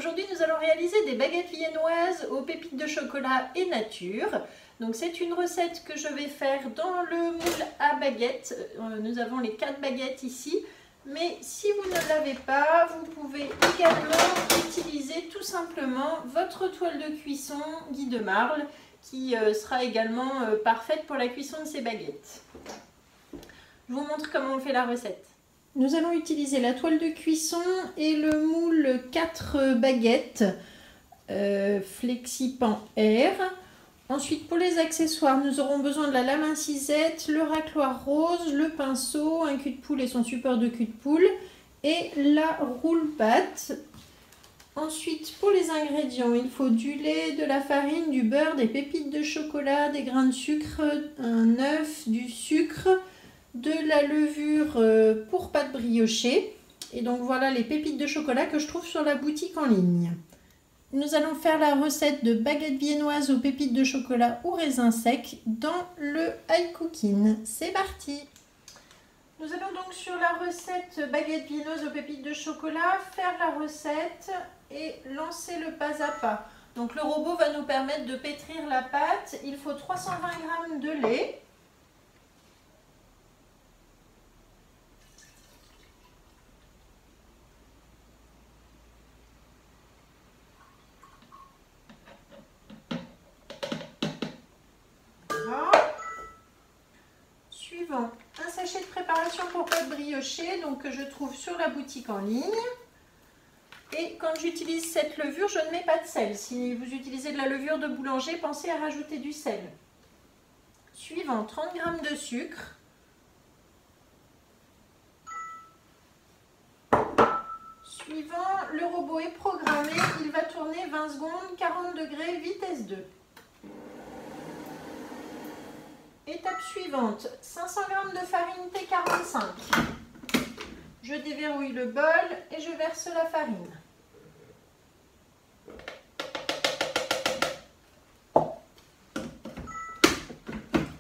Aujourd'hui nous allons réaliser des baguettes viennoises aux pépites de chocolat et nature. Donc c'est une recette que je vais faire dans le moule à baguettes. Nous avons les 4 baguettes ici. Mais si vous ne l'avez pas, vous pouvez également utiliser tout simplement votre toile de cuisson Guy de Marle qui sera également parfaite pour la cuisson de ces baguettes. Je vous montre comment on fait la recette. Nous allons utiliser la toile de cuisson et le moule 4 baguettes Flexipan Air. Ensuite, pour les accessoires, nous aurons besoin de la lame incisette, le racloir rose, le pinceau, un cul de poule et son support de cul de poule et la roule-pâte. Ensuite, pour les ingrédients, il faut du lait, de la farine, du beurre, des pépites de chocolat, des grains de sucre, un œuf, du sucre, de la levure pour pâte briochée. Et donc voilà les pépites de chocolat que je trouve sur la boutique en ligne. Nous allons faire la recette de baguettes viennoises aux pépites de chocolat ou raisins secs dans le high cooking. C'est parti! Nous allons donc sur la recette baguettes viennoises aux pépites de chocolat faire la recette et lancer le pas à pas. Donc le robot va nous permettre de pétrir la pâte. Il faut 320 g de lait. Suivant, un sachet de préparation pour pâte briochée, donc que je trouve sur la boutique en ligne. Et quand j'utilise cette levure, je ne mets pas de sel. Si vous utilisez de la levure de boulanger, pensez à rajouter du sel. Suivant, 30 g de sucre. Suivant, le robot est programmé, il va tourner 20 secondes, 40 degrés, vitesse 2. Étape suivante, 500 g de farine T45. Je déverrouille le bol et je verse la farine.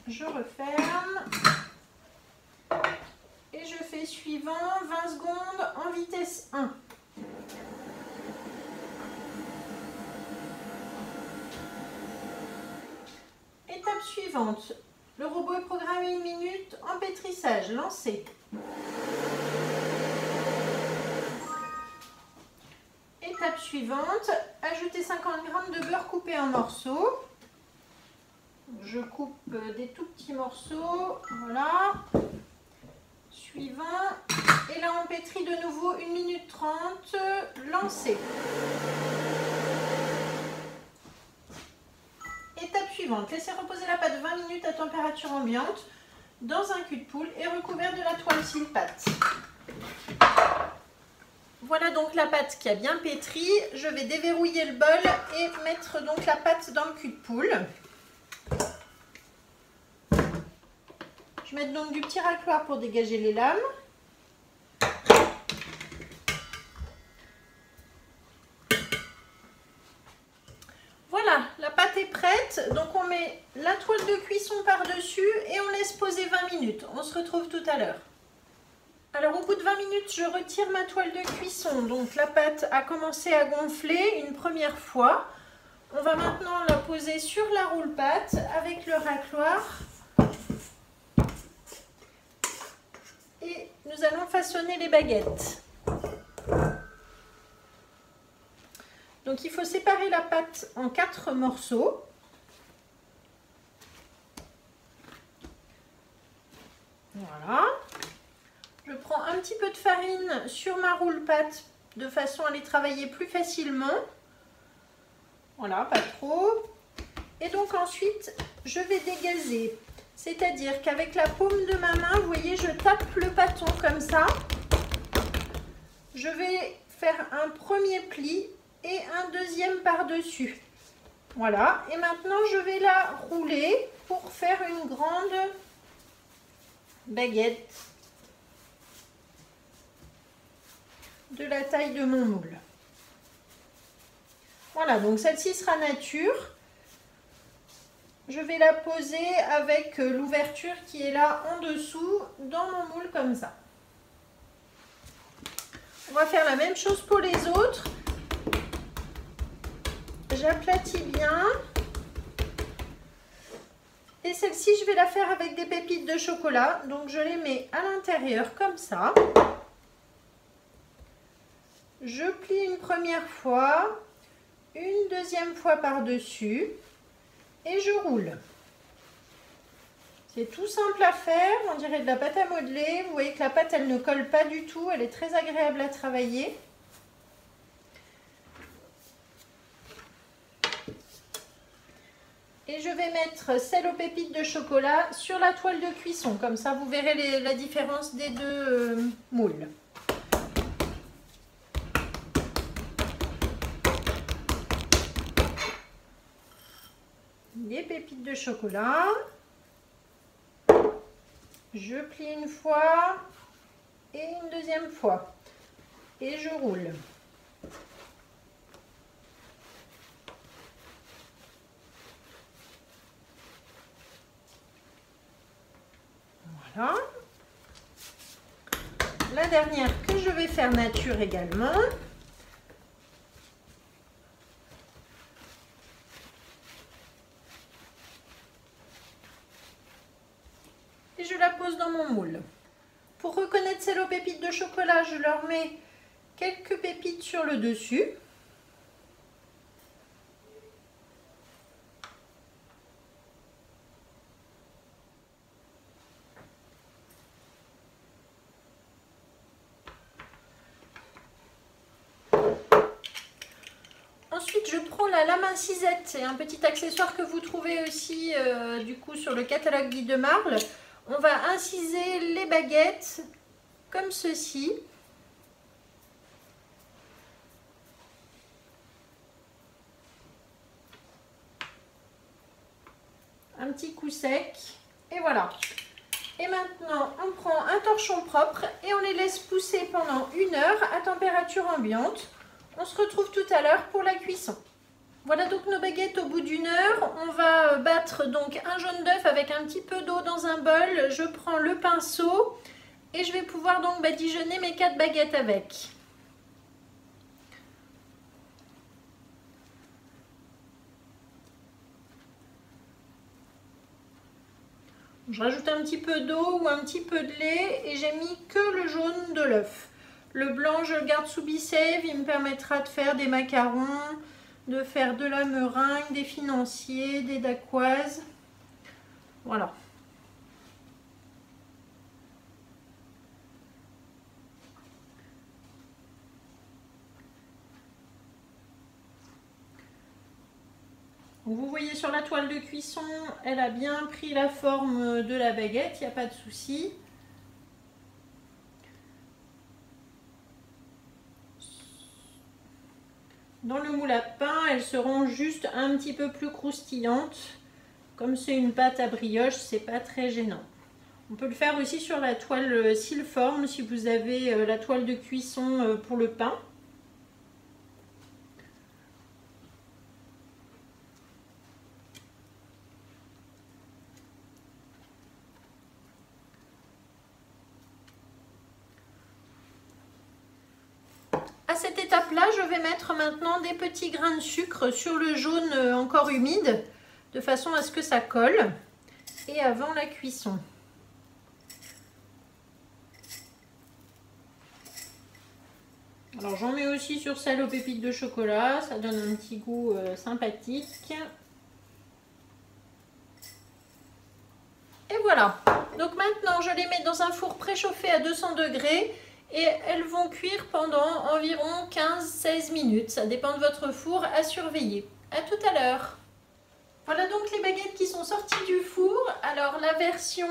Je referme et je fais suivant 20 secondes en vitesse 1. Étape suivante. Le robot est programmé 1 minute en pétrissage. Lancé. Étape suivante. Ajouter 50 g de beurre coupé en morceaux. Je coupe des tout petits morceaux. Voilà. Suivant. Et là, on pétrit de nouveau 1 minute 30. Lancé. Étape suivante, laissez reposer la pâte 20 minutes à température ambiante dans un cul de poule et recouvert de la toile file-pâte. Voilà donc la pâte qui a bien pétri. Je vais déverrouiller le bol et mettre donc la pâte dans le cul de poule. Je vais mettre donc du petit racloir pour dégager les lames. Voilà, la pâte est prête, donc on met la toile de cuisson par-dessus et on laisse poser 20 minutes. On se retrouve tout à l'heure. Alors au bout de 20 minutes, je retire ma toile de cuisson. Donc la pâte a commencé à gonfler une première fois. On va maintenant la poser sur la roule-pâte avec le racloir. Et nous allons façonner les baguettes. Donc il faut séparer la pâte en 4 morceaux. Voilà. Je prends un petit peu de farine sur ma roule-pâte de façon à les travailler plus facilement. Voilà, pas trop. Et donc ensuite, je vais dégazer. C'est-à-dire qu'avec la paume de ma main, vous voyez, je tape le pâton comme ça. Je vais faire un premier pli et un deuxième par-dessus. Voilà, et maintenant je vais la rouler pour faire une grande baguette de la taille de mon moule. Voilà, donc celle-ci sera nature. Je vais la poser avec l'ouverture qui est là en dessous dans mon moule comme ça. On va faire la même chose pour les autres. j'aplatis bien. Et celle-ci, je vais la faire avec des pépites de chocolat. Donc, je les mets à l'intérieur comme ça. Je plie une première fois, une deuxième fois par-dessus et je roule. C'est tout simple à faire, on dirait de la pâte à modeler. Vous voyez que la pâte, elle ne colle pas du tout, elle est très agréable à travailler. Et je vais mettre celle aux pépites de chocolat sur la toile de cuisson. Comme ça, vous verrez la différence des deux moules. Les pépites de chocolat. Je plie une fois et une deuxième fois. Et je roule. Voilà. La dernière que je vais faire nature également. Et je la pose dans mon moule. Pour reconnaître celles aux pépites de chocolat, je leur mets quelques pépites sur le dessus. Ensuite, je prends la lame incisette, c'est un petit accessoire que vous trouvez aussi du coup sur le catalogue Guy de Marle. On va inciser les baguettes comme ceci. Un petit coup sec et voilà. Et maintenant, on prend un torchon propre et on les laisse pousser pendant 1 heure à température ambiante. On se retrouve tout à l'heure pour la cuisson. Voilà donc nos baguettes au bout d'1 heure. On va battre donc un jaune d'œuf avec un petit peu d'eau dans un bol. Je prends le pinceau et je vais pouvoir donc badigeonner mes 4 baguettes avec. Je rajoute un petit peu d'eau ou un petit peu de lait et j'ai mis que le jaune de l'œuf. Le blanc, je le garde sous Bicève, il me permettra de faire des macarons, de faire de la meringue, des financiers, des dacquoises. Voilà. Vous voyez sur la toile de cuisson, elle a bien pris la forme de la baguette, il n'y a pas de souci. Dans le moule à pain, elles seront juste un petit peu plus croustillantes. Comme c'est une pâte à brioche, c'est pas très gênant. On peut le faire aussi sur la toile Silforme si vous avez la toile de cuisson pour le pain. À cette étape-là, je vais mettre maintenant des petits grains de sucre sur le jaune encore humide, de façon à ce que ça colle, et avant la cuisson. Alors j'en mets aussi sur celle aux pépites de chocolat, ça donne un petit goût sympathique. Et voilà, donc maintenant je les mets dans un four préchauffé à 200 degrés. Et elles vont cuire pendant environ 15-16 minutes. Ça dépend de votre four à surveiller. À tout à l'heure. Voilà donc les baguettes qui sont sorties du four. Alors la version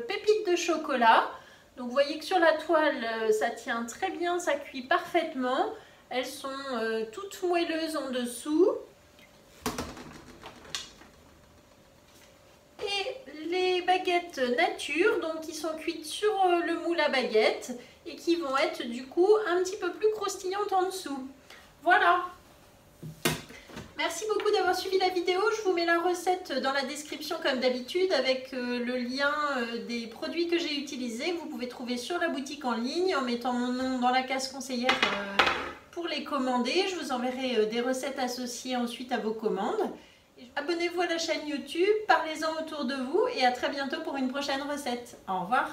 pépites de chocolat. Donc vous voyez que sur la toile, ça tient très bien, ça cuit parfaitement. Elles sont toutes moelleuses en dessous. Et les baguettes nature, donc qui sont cuites sur le moule à baguette et qui vont être du coup un petit peu plus croustillantes en dessous. Voilà. Merci beaucoup d'avoir suivi la vidéo. Je vous mets la recette dans la description comme d'habitude avec le lien des produits que j'ai utilisés. Vous pouvez trouver sur la boutique en ligne en mettant mon nom dans la case conseillère pour pour les commander. Je vous enverrai des recettes associées ensuite à vos commandes. Abonnez-vous à la chaîne YouTube, parlez-en autour de vous et à très bientôt pour une prochaine recette. Au revoir.